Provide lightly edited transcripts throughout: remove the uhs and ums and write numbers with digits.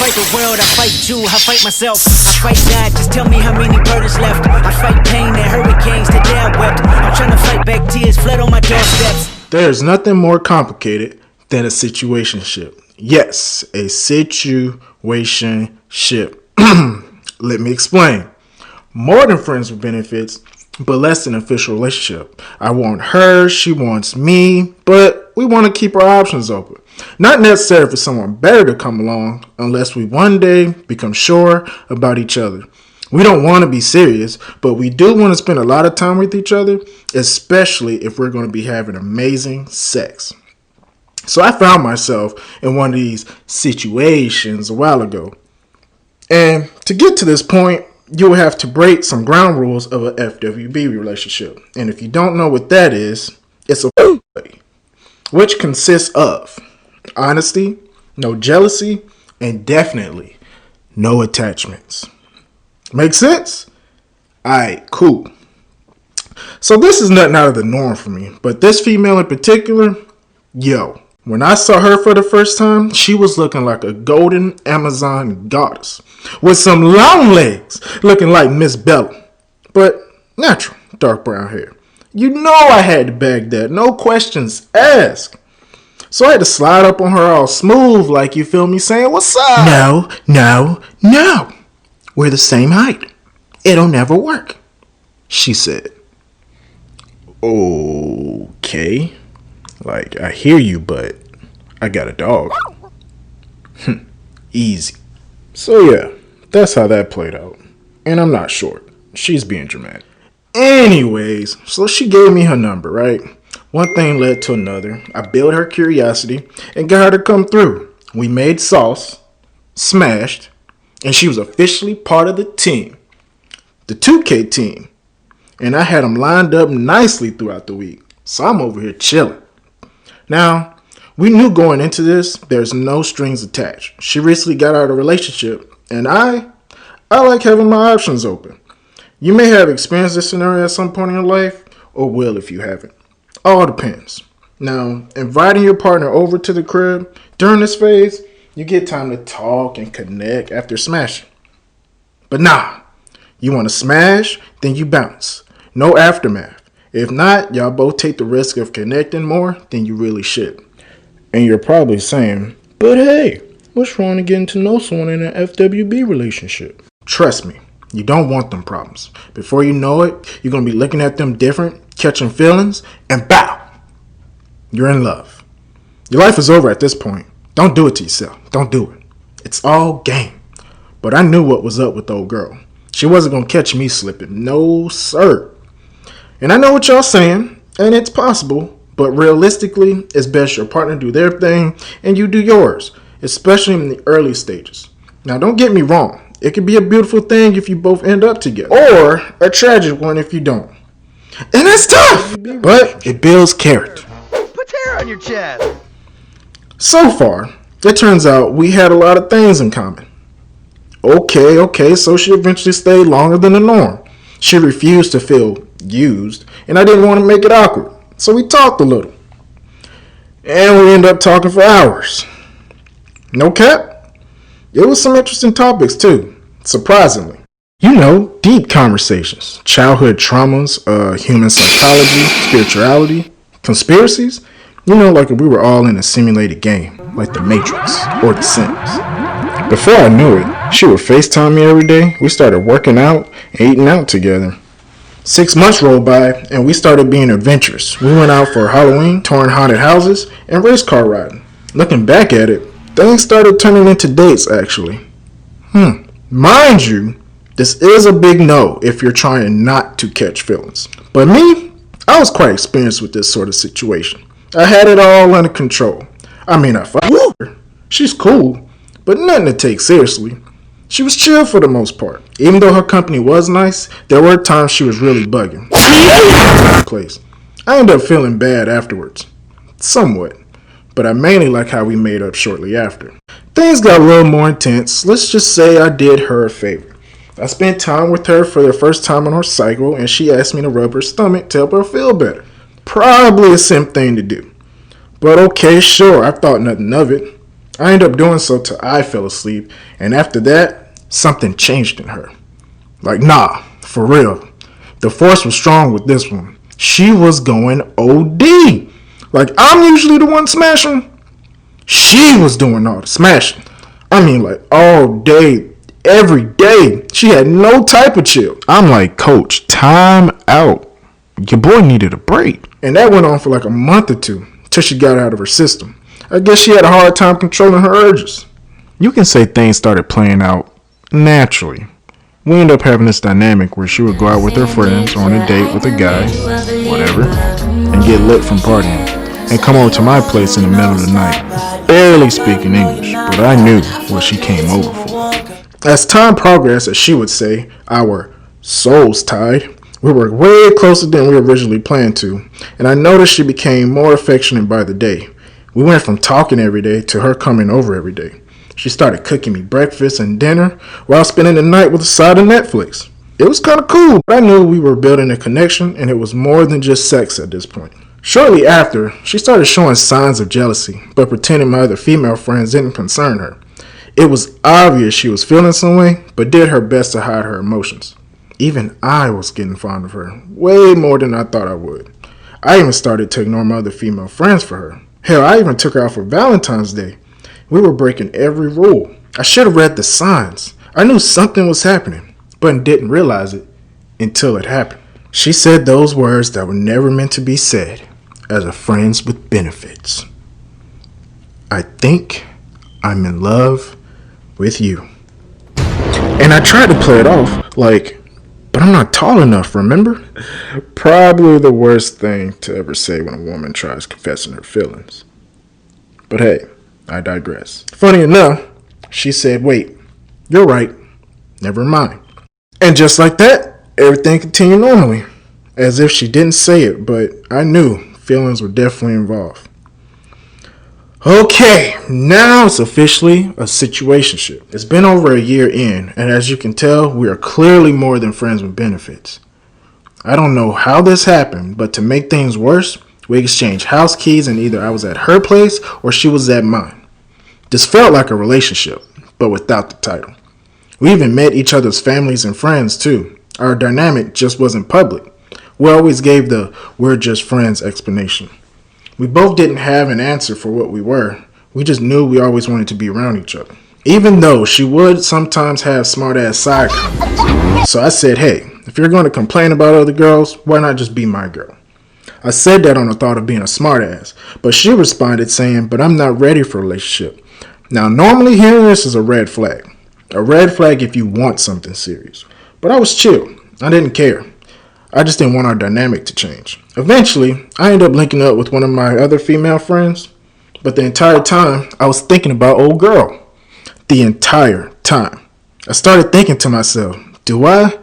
fight the world, I fight you, I fight myself. I fight God, just tell me how many burdens left. I fight pain and hurricanes, today I wept. I'm trying to fight back tears, flood on my doorsteps. There's nothing more complicated than a situationship. Yes, a situationship. Let me explain. More than friends with benefits, but less than an official relationship. I want her, she wants me, but we want to keep our options open. Not necessary for someone better to come along unless we one day become sure about each other. We don't want to be serious, but we do want to spend a lot of time with each other, especially if we're going to be having amazing sex. So I found myself in one of these situations a while ago. And to get to this point, you will have to break some ground rules of a FWB relationship. And if you don't know what that is, it's a buddy, which consists of honesty, no jealousy, and definitely no attachments. Make sense? Alright, cool. So this is nothing out of the norm for me, but this female in particular, when I saw her for the first time, she was looking like a golden Amazon goddess with some long legs, looking like Miss Bella, but natural dark brown hair. You know I had to bag that, no questions asked. So I had to slide up on her all smooth, like, you feel me, saying, what's up? No. We're the same height. It'll never work, she said. Okay. Like, I hear you, but I got a dog. Easy. So yeah, that's how that played out. And I'm not short. She's being dramatic. Anyways, so she gave me her number, right? One thing led to another. I built her curiosity and got her to come through. We made sauce, smashed, and she was officially part of the team. The 2K team. And I had them lined up nicely throughout the week. So I'm over here chilling. Now, we knew going into this, there's no strings attached. She recently got out of a relationship, and I like having my options open. You may have experienced this scenario at some point in your life, or will if you haven't. All depends. Now, inviting your partner over to the crib during this phase, you get time to talk and connect after smashing. But nah, you want to smash, then you bounce. No aftermath. If not, y'all both take the risk of connecting more than you really should. And you're probably saying, but hey, what's wrong with getting to know someone in an FWB relationship? Trust me, you don't want them problems. Before you know it, you're going to be looking at them different, catching feelings, and bow! You're in love. Your life is over at this point. Don't do it to yourself. Don't do it. It's all game. But I knew what was up with the old girl. She wasn't going to catch me slipping. No, sir. And I know what y'all saying, and it's possible, but realistically, it's best your partner do their thing and you do yours, especially in the early stages. Now, don't get me wrong. It could be a beautiful thing if you both end up together, or a tragic one if you don't. And that's tough, but it builds character. Put hair on your chest. So far, it turns out we had a lot of things in common. Okay, so she eventually stayed longer than the norm. She refused to feel used, and I didn't want to make it awkward, so we talked a little. And we ended up talking for hours. No cap, it was some interesting topics too, surprisingly. You know, deep conversations, childhood traumas, human psychology, spirituality, conspiracies. You know, like if we were all in a simulated game, like The Matrix or The Sims. Before I knew it, she would FaceTime me every day. We started working out and eating out together. 6 months rolled by, and we started being adventurous. We went out for Halloween, touring haunted houses, and race car riding. Looking back at it, things started turning into dates, actually. Mind you, this is a big no if you're trying not to catch feelings. But me, I was quite experienced with this sort of situation. I had it all under control. I mean, I fucked her. She's cool, but nothing to take seriously. She was chill for the most part. Even though her company was nice, there were times she was really bugging. Place. I ended up feeling bad afterwards. Somewhat. But I mainly like how we made up shortly after. Things got a little more intense. Let's just say I did her a favor. I spent time with her for the first time on her cycle, and she asked me to rub her stomach to help her feel better. Probably a simp thing to do. But okay, sure, I thought nothing of it. I ended up doing so till I fell asleep, and after that, something changed in her. Like, nah, for real. The force was strong with this one. She was going OD. Like, I'm usually the one smashing. She was doing all the smashing. I mean, like, all day, every day. She had no type of chill. I'm like, coach, time out. Your boy needed a break. And that went on for like a month or two, till she got out of her system. I guess she had a hard time controlling her urges. You can say things started playing out naturally. We ended up having this dynamic where she would go out with her friends on a date with a guy, whatever, and get lit from partying, and come over to my place in the middle of the night, barely speaking English, but I knew what she came over for. As time progressed, as she would say, our souls tied. We were way closer than we originally planned to, and I noticed she became more affectionate by the day. We went from talking every day to her coming over every day. She started cooking me breakfast and dinner while spending the night with a side of Netflix. It was kind of cool, but I knew we were building a connection, and it was more than just sex at this point. Shortly after, she started showing signs of jealousy, but pretending my other female friends didn't concern her. It was obvious she was feeling some way, but did her best to hide her emotions. Even I was getting fond of her, way more than I thought I would. I even started to ignore my other female friends for her. Hell, I even took her out for Valentine's Day. We were breaking every rule. I should have read the signs. I knew something was happening, but didn't realize it until it happened. She said those words that were never meant to be said as a friends with benefits. I think I'm in love with you. And I tried to play it off like, but I'm not tall enough, remember? Probably the worst thing to ever say when a woman tries confessing her feelings. But hey, I digress. Funny enough, she said, wait, you're right, never mind. And just like that, everything continued normally. As if she didn't say it, but I knew feelings were definitely involved. Okay, now it's officially a situationship. It's been over a year in, and as you can tell, we are clearly more than friends with benefits. I don't know how this happened, but to make things worse, we exchanged house keys, and either I was at her place or she was at mine. This felt like a relationship, but without the title. We even met each other's families and friends too. Our dynamic just wasn't public. We always gave the "we're just friends" explanation. We both didn't have an answer for what we were. We just knew we always wanted to be around each other. Even though she would sometimes have smart-ass side comments. So I said, hey, if you're going to complain about other girls, why not just be my girl? I said that on the thought of being a smartass, but she responded saying, but I'm not ready for a relationship. Now, normally hearing this is a red flag. A red flag if you want something serious. But I was chill. I didn't care. I just didn't want our dynamic to change. Eventually, I ended up linking up with one of my other female friends, but the entire time, I was thinking about old girl. The entire time. I started thinking to myself, do I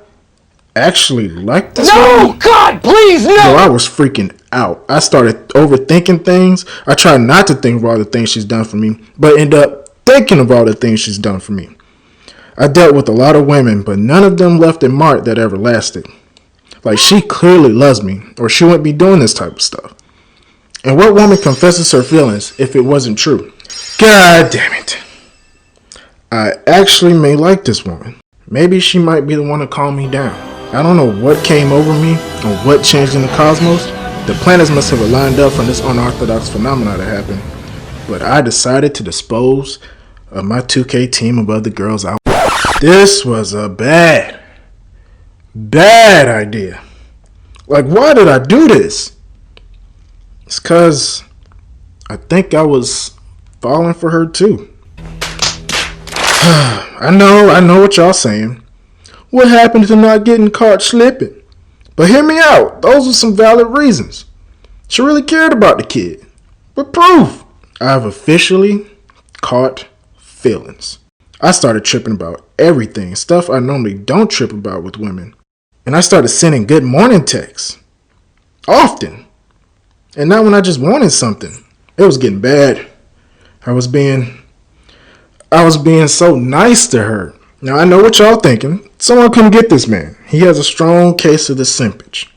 actually like this woman? God, please, no! So I was freaking out. I started overthinking things. I tried not to think of all the things she's done for me, but end up thinking of all the things she's done for me. I dealt with a lot of women, but none of them left a mark that ever lasted. Like, she clearly loves me, or she wouldn't be doing this type of stuff. And what woman confesses her feelings if it wasn't true? God damn it. I actually may like this woman. Maybe she might be the one to calm me down. I don't know what came over me or what changed in the cosmos. The planets must have aligned up for this unorthodox phenomena to happen. But I decided to dispose of my 2K team of other girls out. This was a bad idea. Like, why did I do this? It's cause I think I was falling for her too. I know what y'all saying. What happened to not getting caught slipping? But hear me out. Those are some valid reasons. She really cared about the kid. With proof. I've officially caught feelings. I started tripping about everything. Stuff I normally don't trip about with women. And I started sending good morning texts. Often. And not when I just wanted something. It was getting bad. I was being so nice to her. Now I know what y'all thinking. Someone come get this man. He has a strong case of the simpage.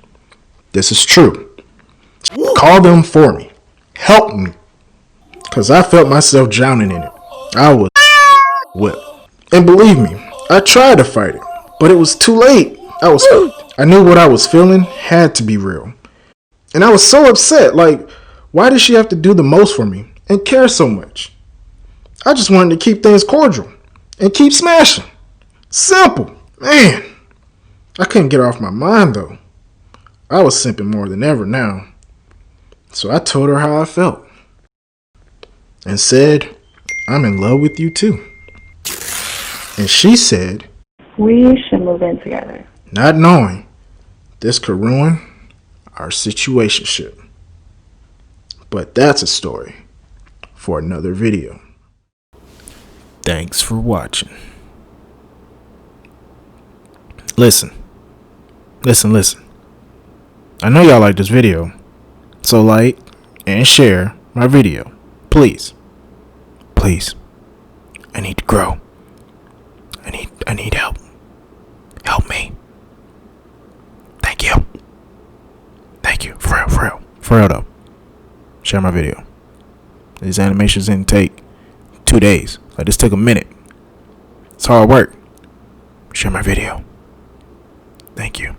This is true. Call them for me. Help me. Because I felt myself drowning in it. I was whipped. And believe me, I tried to fight it, but it was too late. I knew what I was feeling had to be real. And I was so upset. Like, why did she have to do the most for me and care so much? I just wanted to keep things cordial and keep smashing. Simple. Man, I couldn't get off my mind though. I was simping more than ever now. So I told her how I felt and said, I'm in love with you too. And she said, we should move in together. Not knowing this could ruin our situationship. But that's a story for another video. Thanks for watching. Listen. I know y'all like this video, so like and share my video. Please. I need to grow. I need help. Help me. Thank you. For real though. Share my video. These animations didn't take 2 days. Like, this took a minute. It's hard work. Share my video. Thank you.